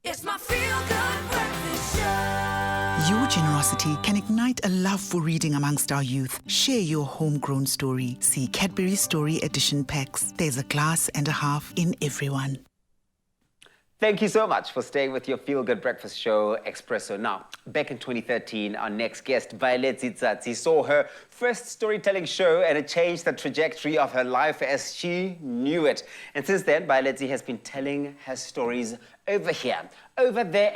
It's my feel-good breakfast show. Your generosity can ignite a love for reading amongst our youth. Share your homegrown story. See Cadbury Story Edition packs. There's a glass and a half in everyone. Thank you so much for staying with your feel-good breakfast show, Expresso. Now, back in 2013, our next guest, Baeletsi Tsatsi, saw her first storytelling show and it changed the trajectory of her life as she knew it. And since then, Baeletsi has been telling her stories over here, over there,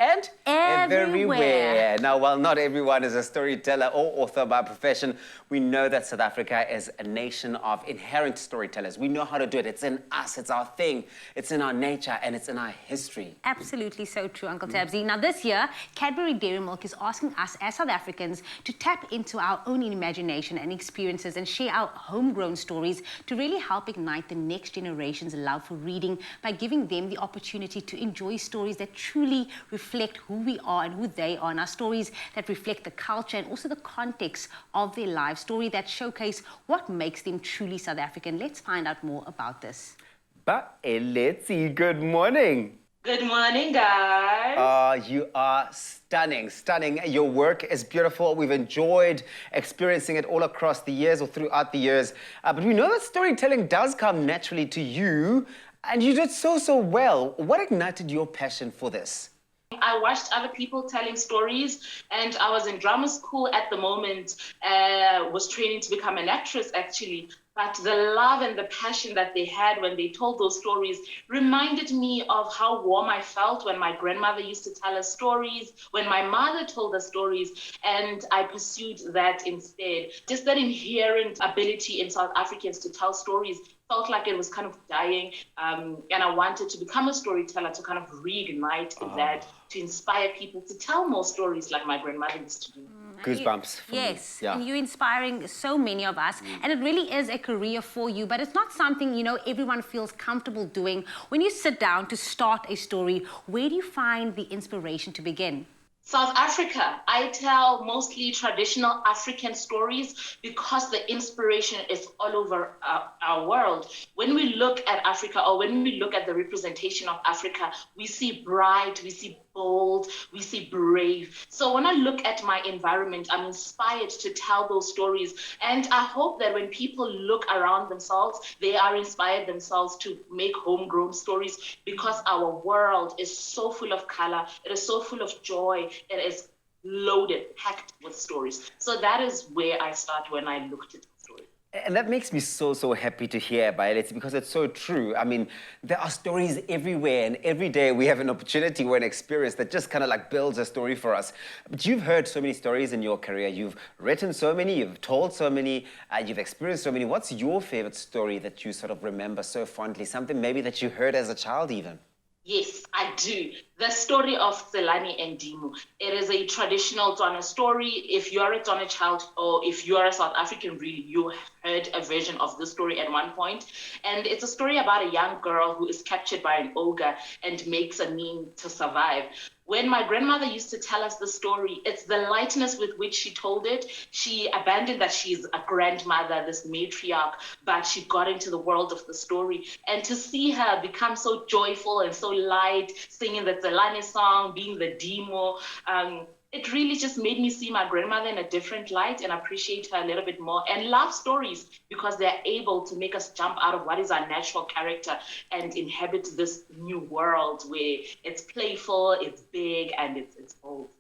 and everywhere. Now, while not everyone is a storyteller or author by profession, we know that South Africa is a nation of inherent storytellers. We know how to do it. It's in us, it's our thing, it's in our nature, and it's in our history. Absolutely so true, Uncle Tabsy. Now, this year, Cadbury Dairy Milk is asking us as South Africans to tap into our own imagination and experiences and share our homegrown stories to really help ignite the next generation's love for reading by giving them the opportunity to enjoy stories that truly reflect who we are and who they are, and our stories that reflect the culture and also the context of their lives, stories that showcase what makes them truly South African. Let's find out more about this. Baeletsi, good morning. Good morning, guys. You are stunning, stunning. Your work is beautiful. We've enjoyed experiencing it all across the years or throughout the years. But we know that storytelling does come naturally to you, and you did so well. What ignited your passion for this? I watched other people telling stories, and I was in drama school at the moment, was training to become an actress, actually. But the love and the passion that they had when they told those stories reminded me of how warm I felt when my grandmother used to tell us stories, when my mother told us stories, and I pursued that instead. Just that inherent ability in South Africans to tell stories felt like it was kind of dying, and I wanted to become a storyteller to kind of reignite that, to inspire people to tell more stories like my grandmother used to do. Goosebumps. Yes, Yeah. and you're inspiring so many of us, and it really is a career for you, but it's not something, everyone feels comfortable doing. When you sit down to start a story, where do you find the inspiration to begin? South Africa. I tell mostly traditional African stories because the inspiration is all over our world. When we look at Africa, or when we look at the representation of Africa, we see bright, we see bold, we see brave. So when I look at my environment, I'm inspired to tell those stories. And I hope that when people look around themselves, they are inspired themselves to make homegrown stories, because our world is so full of color, it is so full of joy, it is loaded, packed with stories. So that is where I start when I look to tell stories. And that makes me so happy to hear, Baeletsi, because it's so true. I mean, there are stories everywhere, and every day we have an opportunity or an experience that just kind of like builds a story for us. But you've heard so many stories in your career. You've written so many, you've told so many, you've experienced so many. What's your favorite story that you sort of remember so fondly? Something maybe that you heard as a child even? Yes, I do. The story of Tselane and Dimo. It is a traditional Tswana story. If you're a Tswana child, or if you're a South African, really, you heard a version of the story at one point. And it's a story about a young girl who is captured by an ogre and makes a mean to survive. When my grandmother used to tell us the story, it's the lightness with which she told it. She abandoned that she's a grandmother, this matriarch, but she got into the world of the story. And to see her become so joyful and so light, singing the Tselane song, being the Dimo, it really just made me see my grandmother in a different light and appreciate her a little bit more, and love stories because they're able to make us jump out of what is our natural character and inhabit this new world where it's playful, it's big, and it's bold.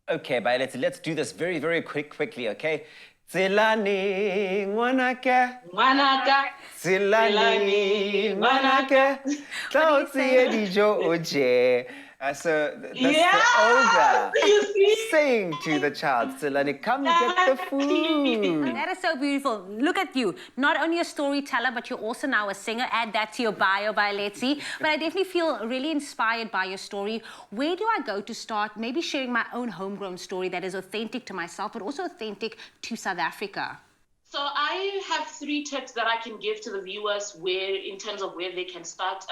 Okay, Baeletsi, let's do this very quickly, okay? Tselane ngwanaka, Ngwanaka, Tselane ngwanaka, tla o tseye dijo o je. So that's the ogre you see? saying to the child, Tselane, come get the food. That is so beautiful. Look at you. Not only a storyteller, but you're also now a singer. Add that to your bio, Baeletsi. But I definitely feel really inspired by your story. Where do I go to start maybe sharing my own homegrown story that is authentic to myself, but also authentic to South Africa? So I have 3 tips that I can give to the viewers in terms of where they can start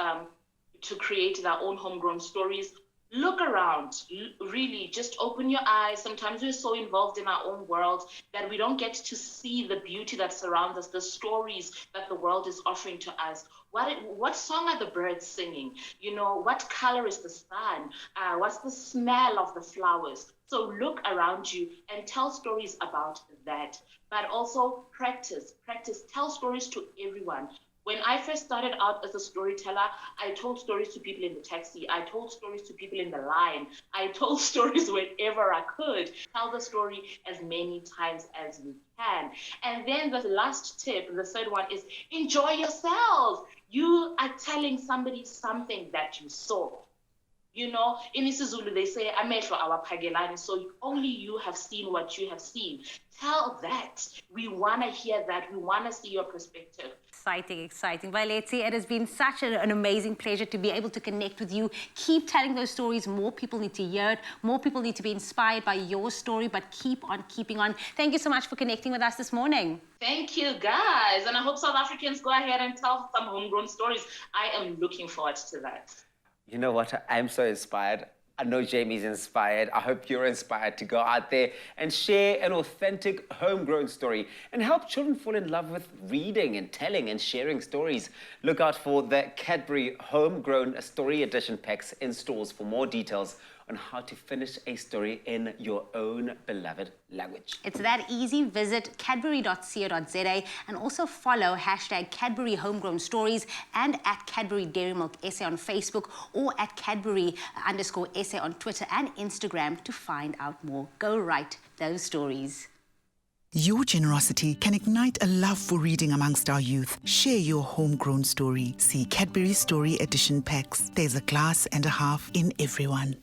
to create their own homegrown stories. Look around, really, just open your eyes. Sometimes we're so involved in our own world that we don't get to see the beauty that surrounds us, the stories that the world is offering to us. What song are the birds singing? You know, what color is the sun? What's the smell of the flowers? So look around you and tell stories about that. But also practice, tell stories to everyone. When I first started out as a storyteller, I told stories to people in the taxi. I told stories to people in the line. I told stories wherever I could. Tell the story as many times as you can. And then the last tip, the third one, is enjoy yourself. You are telling somebody something that you saw. You know, in isiZulu they say amehlo awaphakelani, so only you have seen what you have seen. Tell that. We want to hear that. We want to see your perspective. Exciting. Baeletsi, it has been such an amazing pleasure to be able to connect with you. Keep telling those stories. More people need to hear it. More people need to be inspired by your story, but keep on keeping on. Thank you so much for connecting with us this morning. Thank you, guys. And I hope South Africans go ahead and tell some homegrown stories. I am looking forward to that. You know what? I'm so inspired. I know Jamie's inspired. I hope you're inspired to go out there and share an authentic homegrown story and help children fall in love with reading and telling and sharing stories. Look out for the Cadbury Homegrown Story Edition packs in stores for more details on how to finish a story in your own beloved language. It's that easy. Visit cadbury.co.za and also follow hashtag Cadbury Homegrown Stories and at Cadbury Dairy Milk SA on Facebook or at Cadbury_SA on Twitter and Instagram to find out more. Go write those stories. Your generosity can ignite a love for reading amongst our youth. Share your homegrown story. See Cadbury Story Edition packs. There's a glass and a half in everyone.